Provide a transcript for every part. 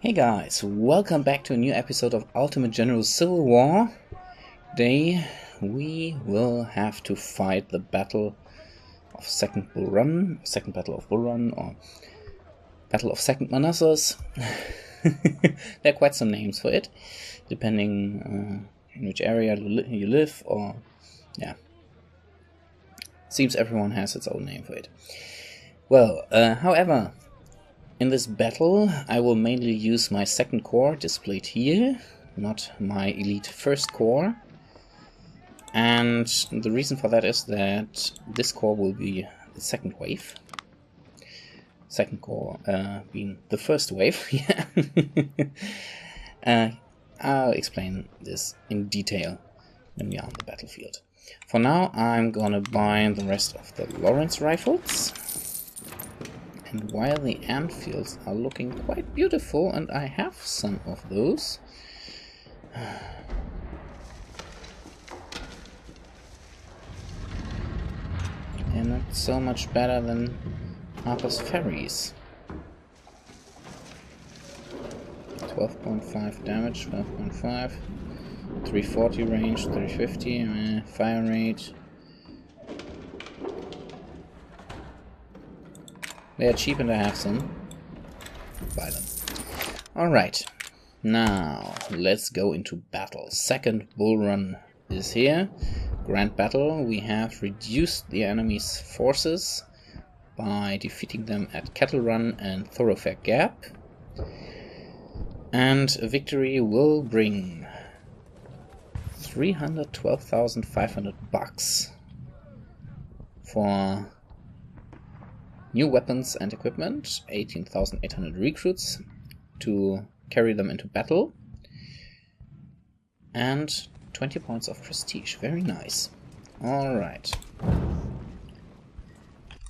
Hey guys, welcome back to a new episode of Ultimate General Civil War. Today we will have to fight the Battle of Second Bull Run, Second Battle of Bull Run, or Battle of Second Manassas. There are quite some names for it, depending in which area you live, or yeah. Seems everyone has its own name for it. Well, however, in this battle, I will mainly use my second corps displayed here, not my elite first corps. And the reason for that is that this corps will be the second wave. Second corps being the first wave. Yeah. I'll explain this in detail when we are on the battlefield. For now, I'm gonna buy the rest of the Lawrence rifles. And while the Anfields are looking quite beautiful, and I have some of those, they're not so much better than Harper's Ferries. 12.5 damage, 12.5, 340 range, 350, fire rate. They are cheap and I have some. Buy them. Alright, now let's go into battle. Second Bull Run is here. Grand battle. We have reduced the enemy's forces by defeating them at Cattle Run and Thoroughfare Gap. And a victory will bring 312,500 bucks for new weapons and equipment, 18,800 recruits to carry them into battle, and 20 points of prestige. Very nice. Alright.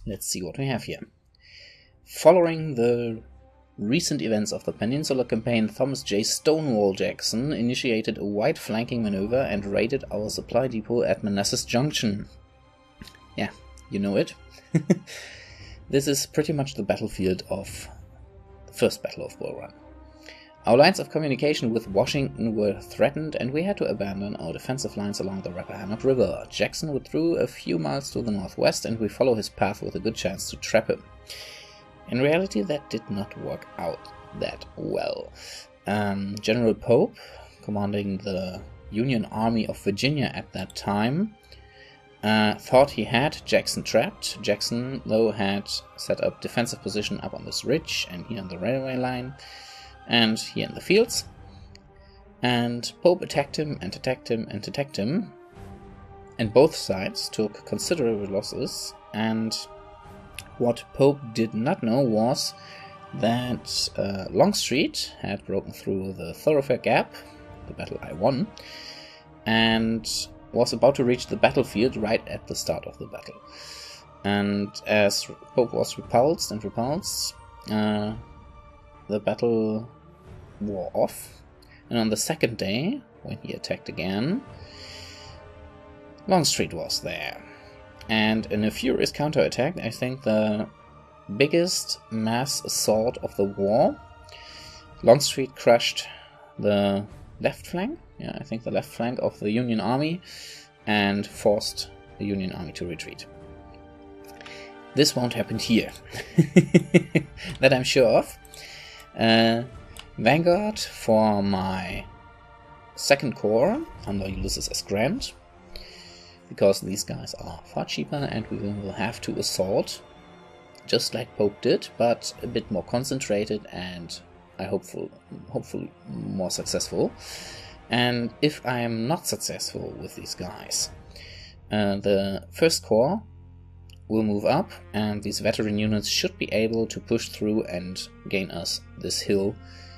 Let's see what we have here. Following the recent events of the Peninsular Campaign, Thomas J. Stonewall Jackson initiated a wide flanking maneuver and raided our supply depot at Manassas Junction. Yeah, you know it. This is pretty much the battlefield of the first Battle of Bull Run. Our lines of communication with Washington were threatened and we had to abandon our defensive lines along the Rappahannock River. Jackson withdrew a few miles to the northwest and we follow his path with a good chance to trap him. In reality, that did not work out that well. General Pope, commanding the Union Army of Virginia at that time, thought he had Jackson trapped. Jackson, though, had set up defensive position up on this ridge and here on the railway line and here in the fields. And Pope attacked him and attacked him and attacked him. And both sides took considerable losses. And what Pope did not know was that Longstreet had broken through the Thoroughfare Gap, the battle I won, and was about to reach the battlefield right at the start of the battle. And as Pope was repulsed, the battle wore off. And on the second day, when he attacked again, Longstreet was there. And in a furious counterattack, I think the biggest mass assault of the war, Longstreet crushed the left flank. Yeah, I think the left flank of the Union Army and forced the Union Army to retreat. This won't happen here. That I'm sure of. Vanguard for my second corps under Ulysses S. Grant, because these guys are far cheaper and we will have to assault, just like Pope did, but a bit more concentrated and I hopefully more successful. And if I am not successful with these guys, the first corps will move up and these veteran units should be able to push through and gain us this hill,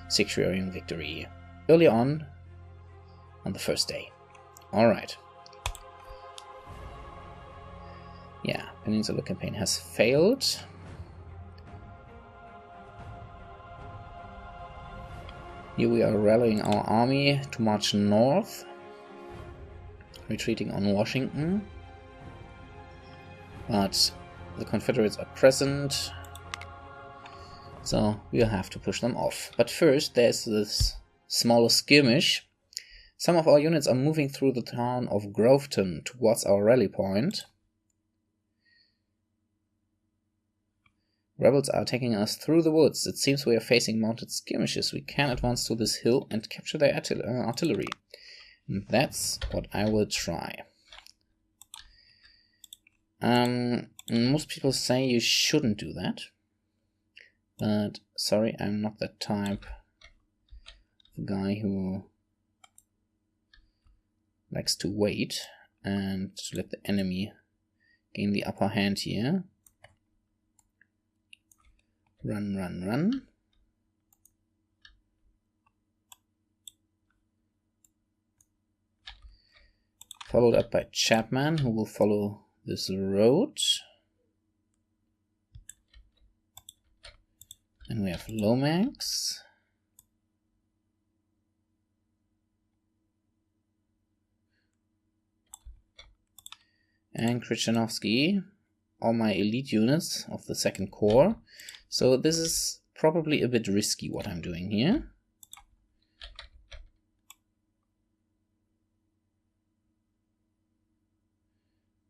securing victory early on the first day. Alright. Yeah, Peninsular Campaign has failed. Here we are rallying our army to march north, retreating on Washington. But the Confederates are present, So we'll have to push them off. But first there's this smaller skirmish. Some of our units are moving through the town of Groveton towards our rally point. Rebels are taking us through the woods. It seems we are facing mounted skirmishes. We can advance to this hill and capture their artillery. And that's what I will try. Most people say you shouldn't do that. But sorry, I'm not that type of guy who likes to wait and let the enemy gain the upper hand here. Run, run, run. Followed up by Chapman, who will follow this road. And we have Lomax. And Krzyzanowski, all my elite units of the 2nd Corps. So this is probably a bit risky what I'm doing here.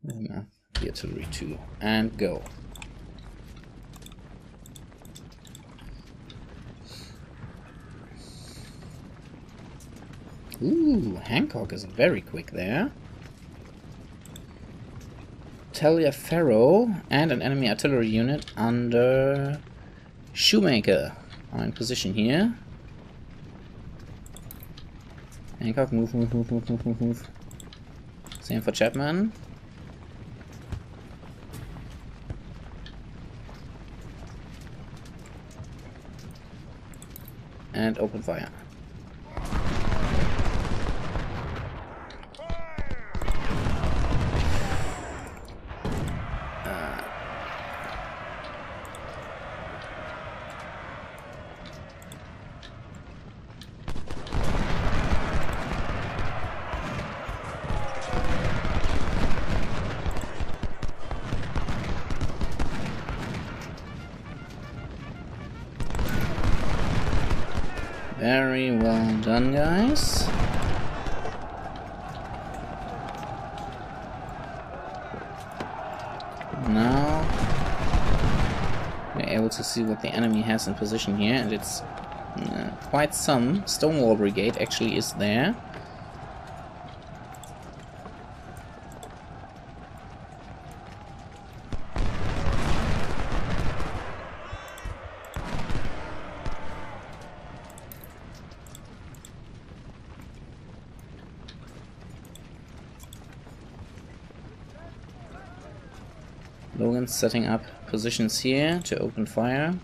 The artillery too. And go. Ooh, Hancock is very quick there. Taliaferro and an enemy artillery unit under Shoemaker are in position here. Hancock, move, move, move, move, move, move, move. Same for Chapman. And open fire. Very well done, guys. Now we're able to see what the enemy has in position here, and it's quite some. Stonewall Brigade actually is there. Logan's setting up positions here to open fire.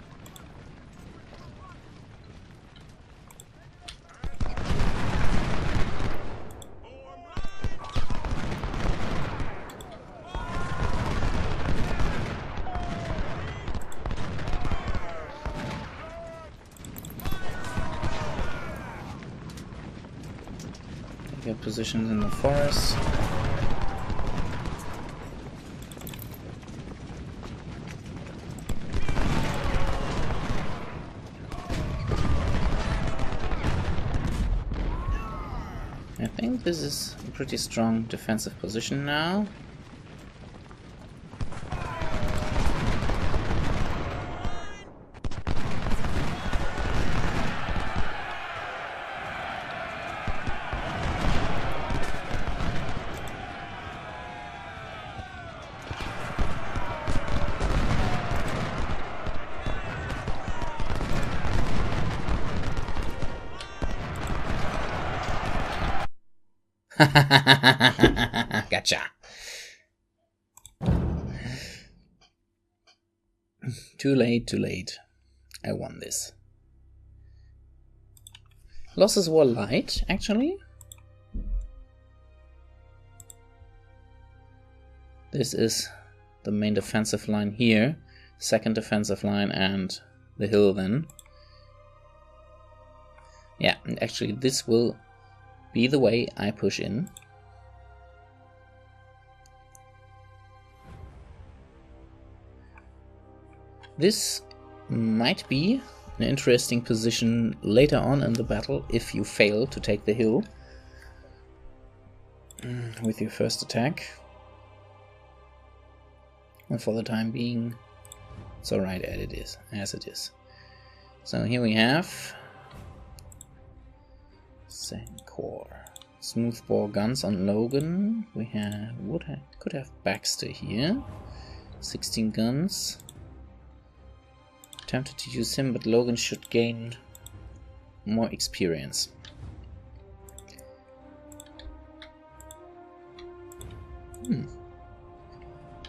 Get positions in the forest. I think this is a pretty strong defensive position now. Gotcha. Too late, too late. I won this. Losses were light, actually. This is the main defensive line here. Second defensive line and the hill then. Yeah, and actually this will be the way I push in. This might be an interesting position later on in the battle if you fail to take the hill with your first attack. And for the time being, it's alright as it is. So here we have second corps. Smoothbore guns on Logan. We could have Baxter here. 16 guns. Tempted to use him, but Logan should gain more experience.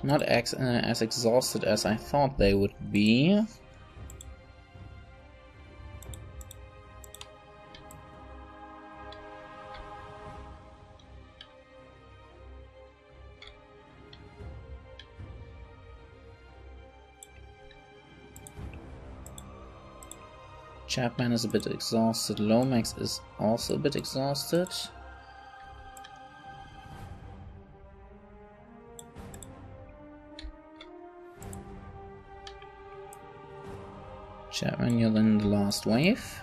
Not as exhausted as I thought they would be. Chapman is a bit exhausted. Lomax is also a bit exhausted. Chapman, you're in the last wave.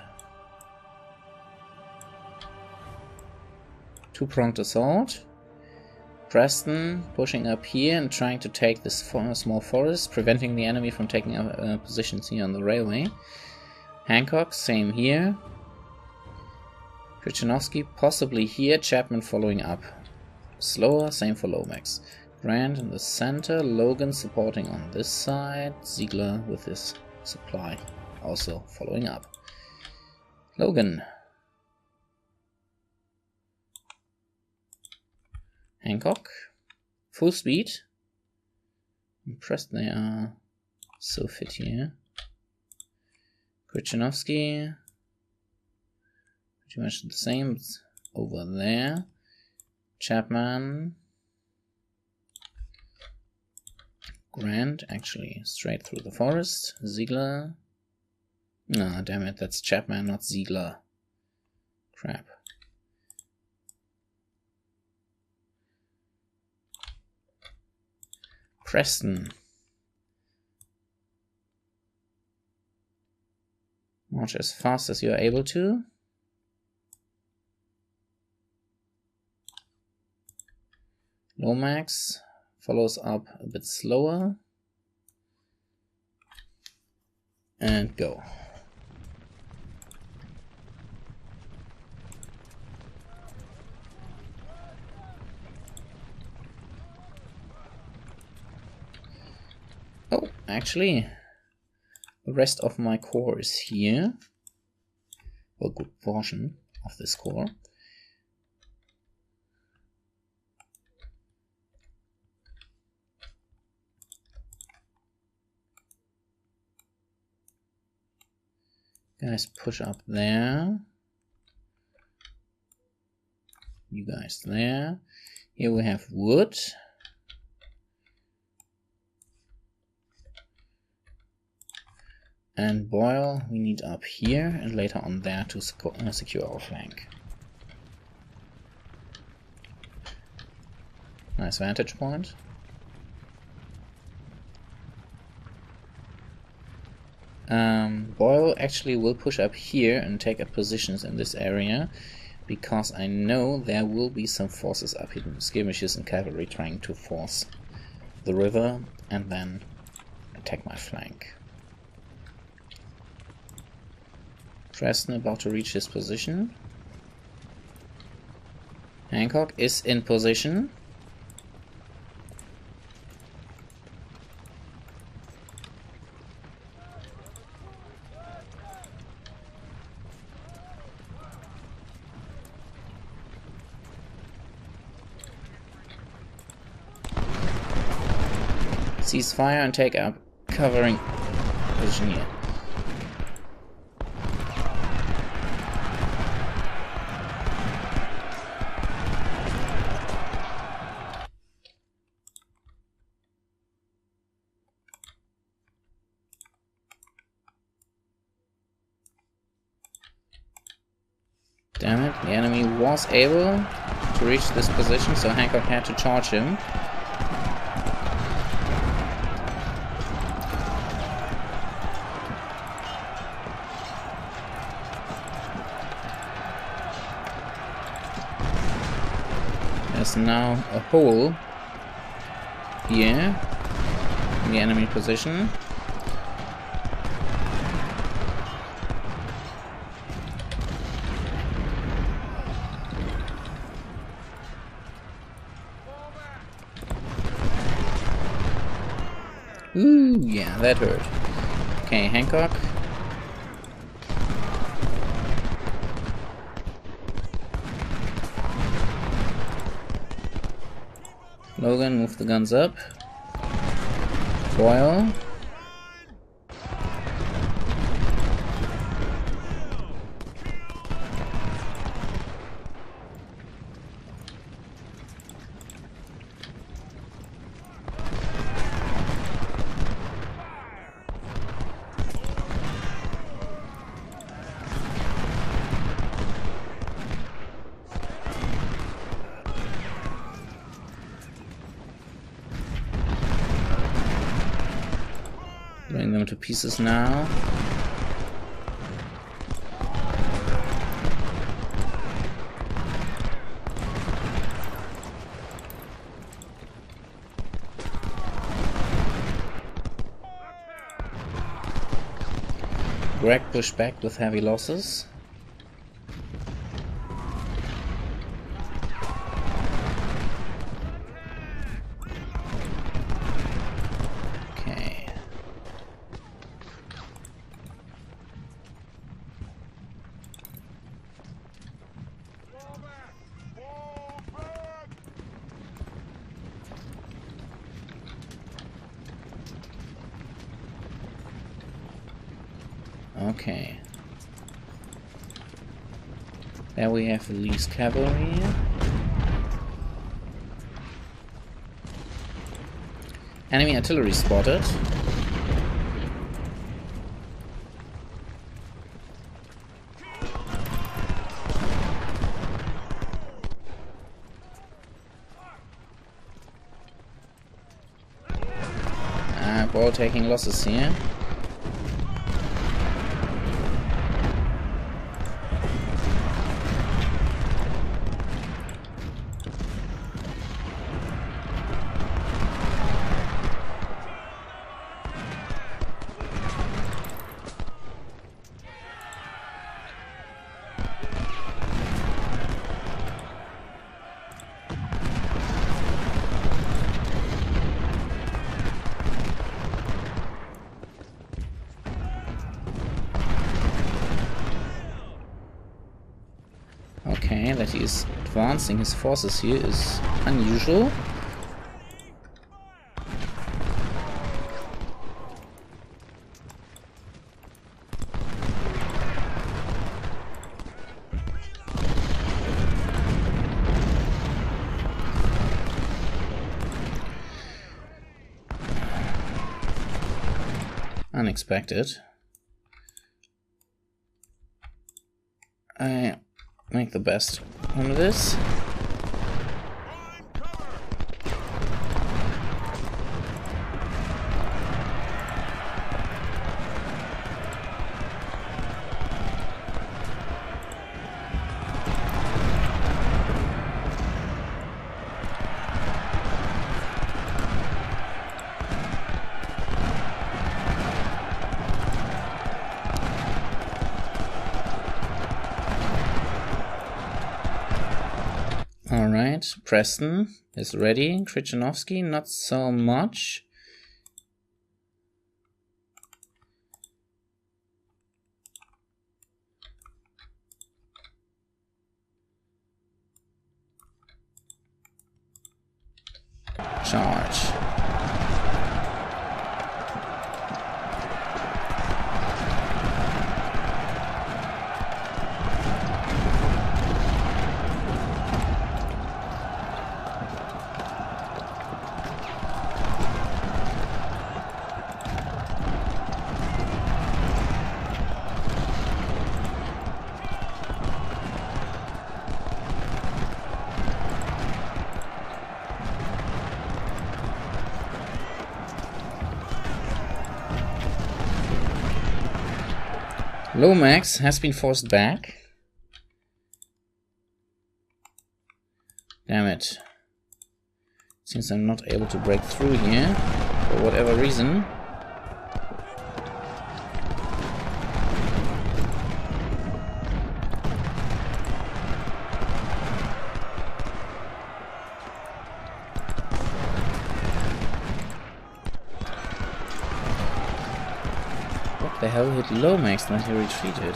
Two-pronged assault. Preston pushing up here and trying to take this small forest, preventing the enemy from taking up positions here on the railway. Hancock, same here. Krichanovsky possibly here. Chapman following up. Slower, same for Lomax. Grant in the center. Logan supporting on this side. Ziegler with his supply also following up. Logan. Hancock. Full speed. Impressed they are so fit here. Krichanovsky, pretty much the same, it's over there. Chapman, Grant, actually straight through the forest. Ziegler, no, damn it, that's Chapman, not Ziegler. Crap. Preston. March as fast as you are able to. Lomax follows up a bit slower. And go. Oh, actually, the rest of my corps is here. Well, a good portion of this corps. Guys, push up there. You guys there. Here we have wood. And Boyle we need up here and later on there to secure our flank. Nice vantage point. Boyle actually will push up here and take up positions in this area, because I know there will be some forces up here, skirmishes and cavalry trying to force the river and then attack my flank. Preston about to reach his position. Hancock is in position. Cease fire and take up covering position here. Damn it, the enemy was able to reach this position, so Hancock had to charge him. There's now a hole here in the enemy position. Ooh, yeah, that hurt. Okay, Hancock. Logan, move the guns up. Boyle. Bring them to pieces now. Greg pushed back with heavy losses. Okay. There we have the least cavalry. Enemy artillery spotted. Ball taking losses here. Okay, that he is advancing his forces here is unusual. Unexpected. I make the best out of this. Alright, Preston is ready. Krzyzanowski, not so much. Charge. Lomax has been forced back. Damn it. Seems I'm not able to break through here, for whatever reason. What the hell hit Lomax when he retreated?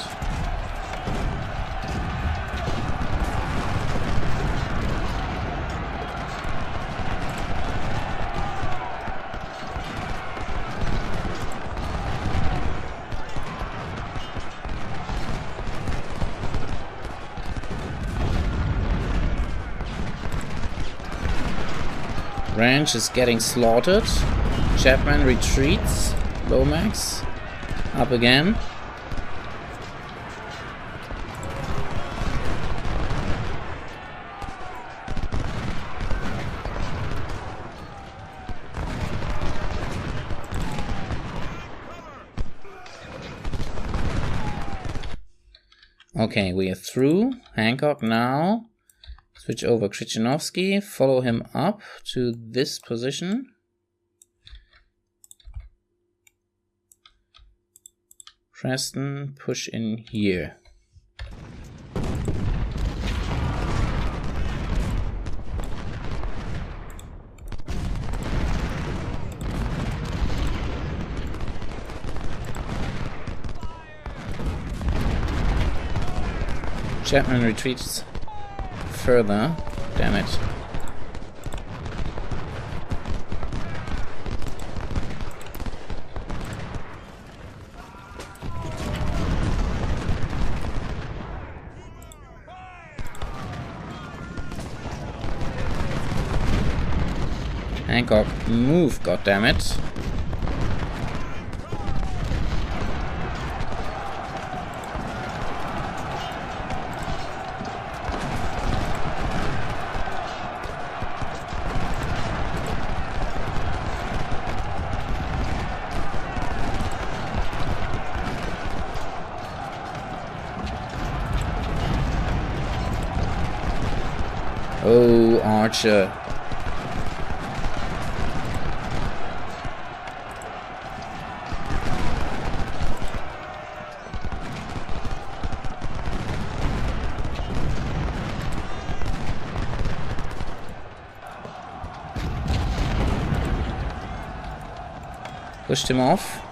Ranch is getting slaughtered. Chapman retreats. Lomax up again. Okay, we are through. Hancock now. Switch over Krzyzanowski, follow him up to this position. Preston, push in here. Chapman retreats further. Damn it. Hancock, move, goddammit. Oh, Archer. Pushed him off.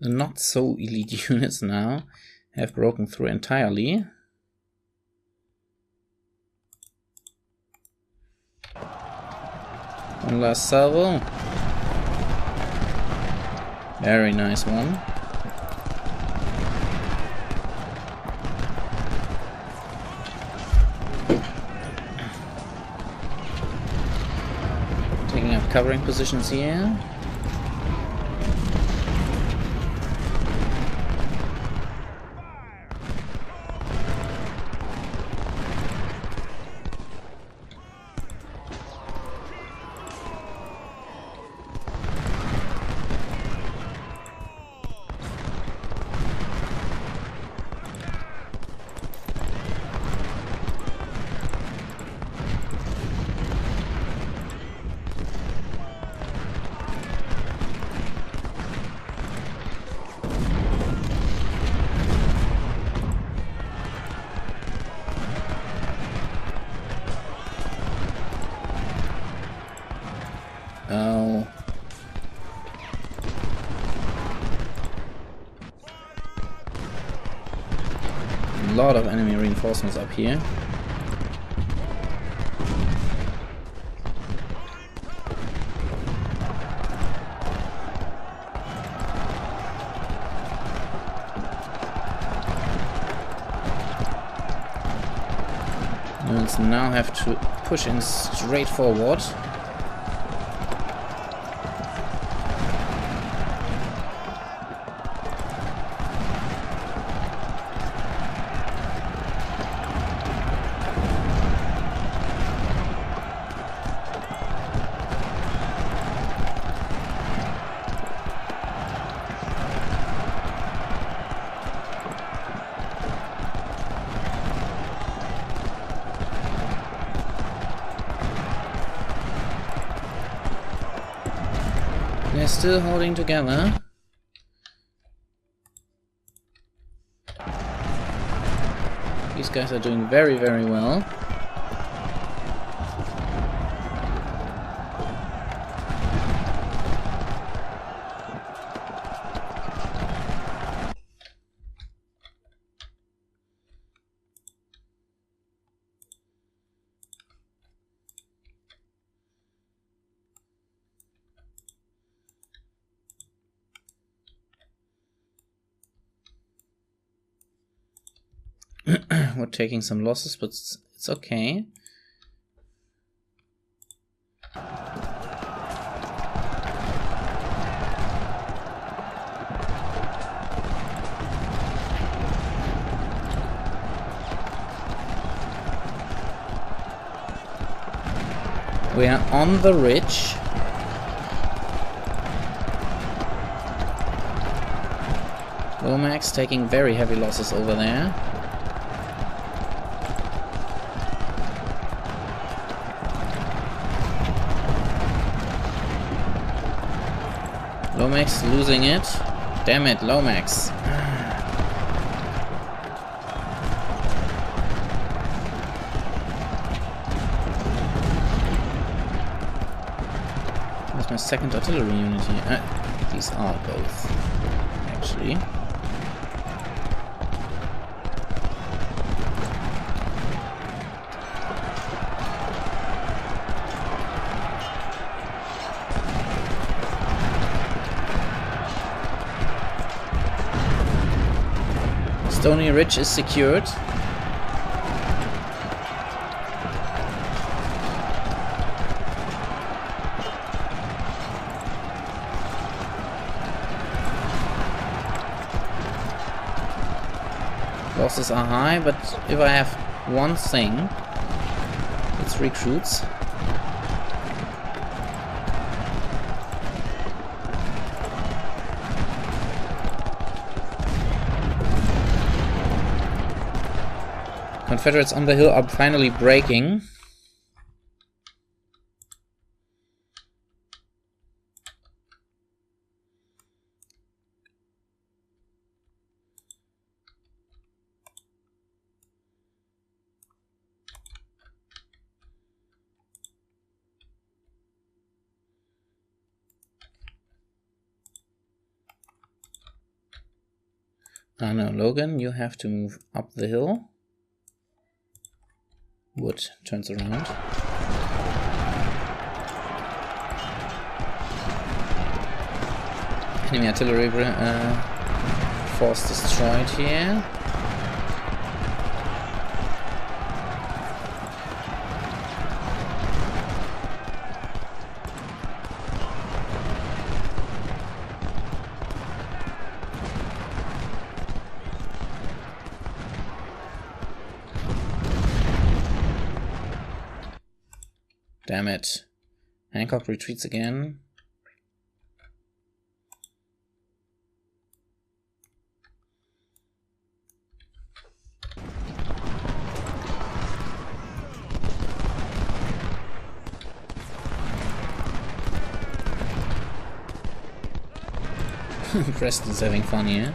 The not so elite units now have broken through entirely. One last salvo. Very nice one. Taking up covering positions here. Oh. A lot of enemy reinforcements up here. Units now have to push in straight forward. We're still holding together. These guys are doing very, very well. We're taking some losses, but it's okay. We are on the ridge. Lomax taking very heavy losses over there. Lomax losing it. Damn it, Lomax. Where's my second artillery unit here? These are both, actually. Stony Ridge is secured. Losses are high, but if I have one thing, it's recruits. Confederates on the hill are finally breaking. Ah no, Logan, you have to move up the hill. Wood turns around. Enemy artillery force destroyed here. Damn it. Hancock retreats again. Preston's having fun here.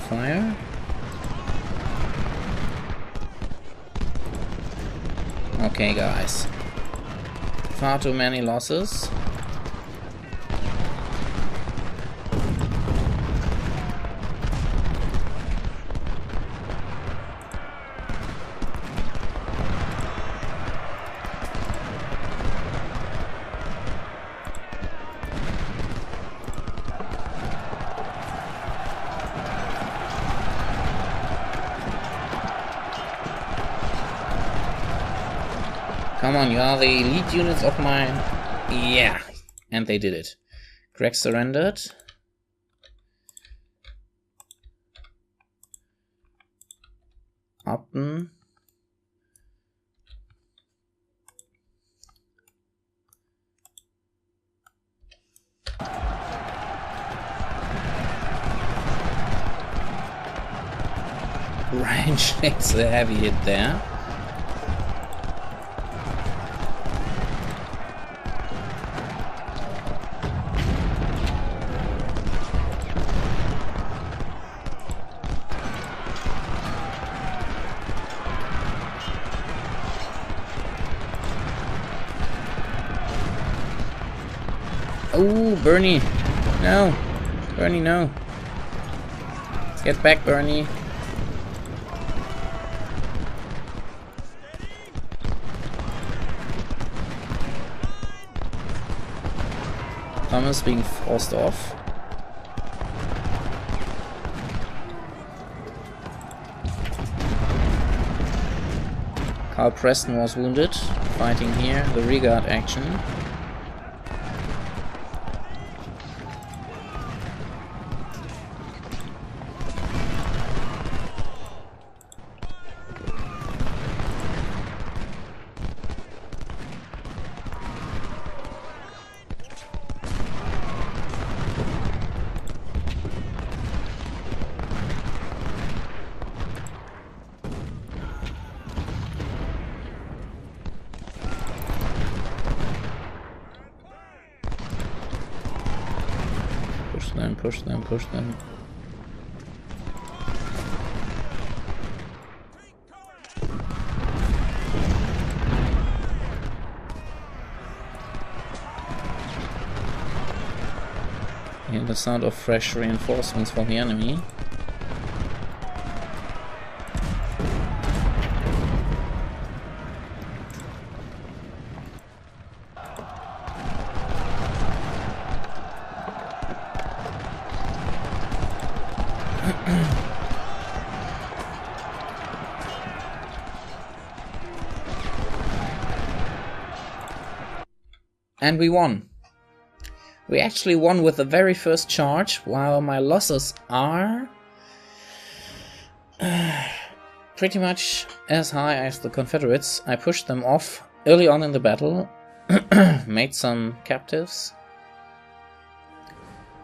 Fire. Okay, guys. Far too many losses. Come on, you are the elite units of mine. Yeah, and they did it. Greg surrendered. Upton. Range takes a heavy hit there. Oh, Bernie! No! Bernie, no! Get back, Bernie! Thomas being forced off. Carl Preston was wounded, fighting here, the rearguard action. Push them, push them. Hear the sound of fresh reinforcements from the enemy. And we won. We actually won with the very first charge, while my losses are pretty much as high as the Confederates. I pushed them off early on in the battle, made some captives,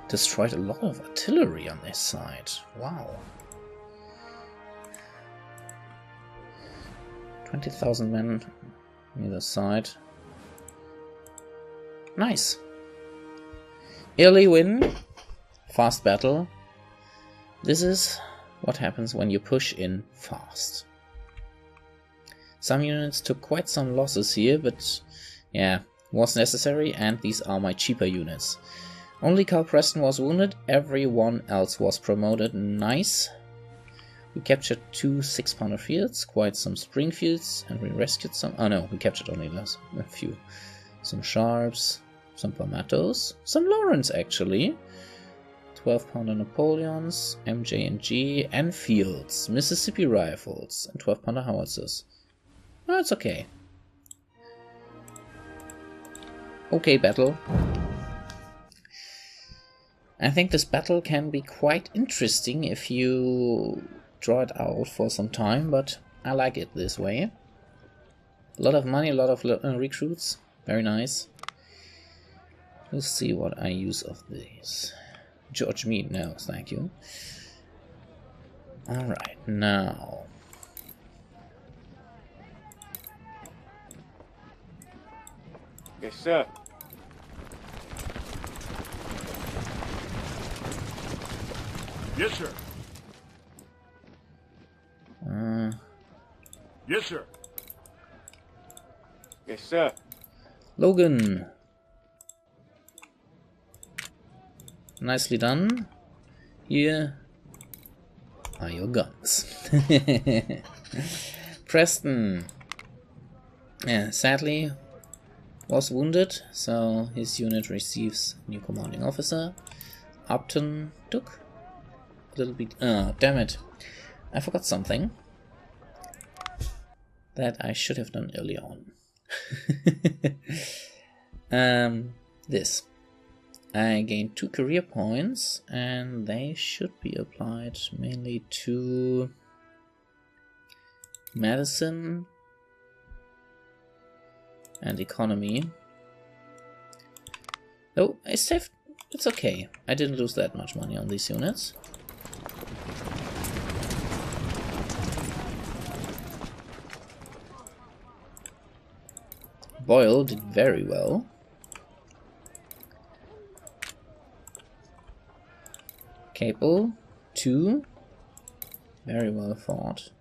destroyed a lot of artillery on this side. Wow. 20,000 men on either side. Nice. Early win. Fast battle. This is what happens when you push in fast. Some units took quite some losses here, but yeah, was necessary, and these are my cheaper units. Only Carl Preston was wounded, everyone else was promoted. Nice. We captured 2 6-pounder fields, quite some spring fields, and we rescued some. Oh no, we captured only a few. Some Sharps, some Palmettos, some Lawrence actually. 12-pounder Napoleons, MJ&G, Enfields, Mississippi Rifles, and 12-pounder howitzers. Oh, it's okay. Okay battle. I think this battle can be quite interesting if you draw it out for some time, but I like it this way. A lot of money, a lot of recruits. Very nice. Let's see what I use of these. George Meade, no, thank you. Alright, now. Yes, sir. Yes, sir. Yes, sir. Yes, sir. Logan. Nicely done. Here are your guns. Preston. Yeah, sadly was wounded, so his unit receives new commanding officer. Upton took a little bit. Damn it! I forgot something that I should have done early on. This. I gained 2 career points, and they should be applied mainly to medicine and economy. Oh, I saved. It's okay. I didn't lose that much money on these units. Boyle did very well. Capel, 2. Very well fought.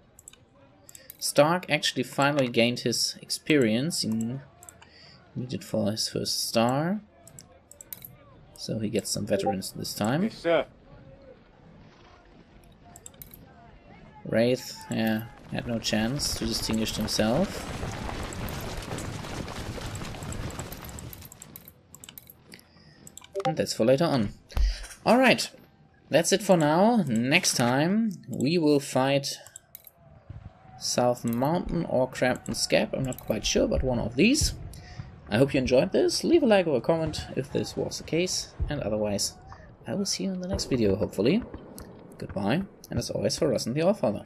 Stark actually finally gained his experience. He needed for his first star. So he gets some veterans this time. Yes, sir. Wraith, yeah, had no chance to distinguish himself. And that's for later on. Alright, that's it for now. Next time we will fight South Mountain or Crampton Scab. I'm not quite sure, but one of these. I hope you enjoyed this. Leave a like or a comment if this was the case. And otherwise, I will see you in the next video, hopefully. Goodbye. And as always, for Russ and the Allfather.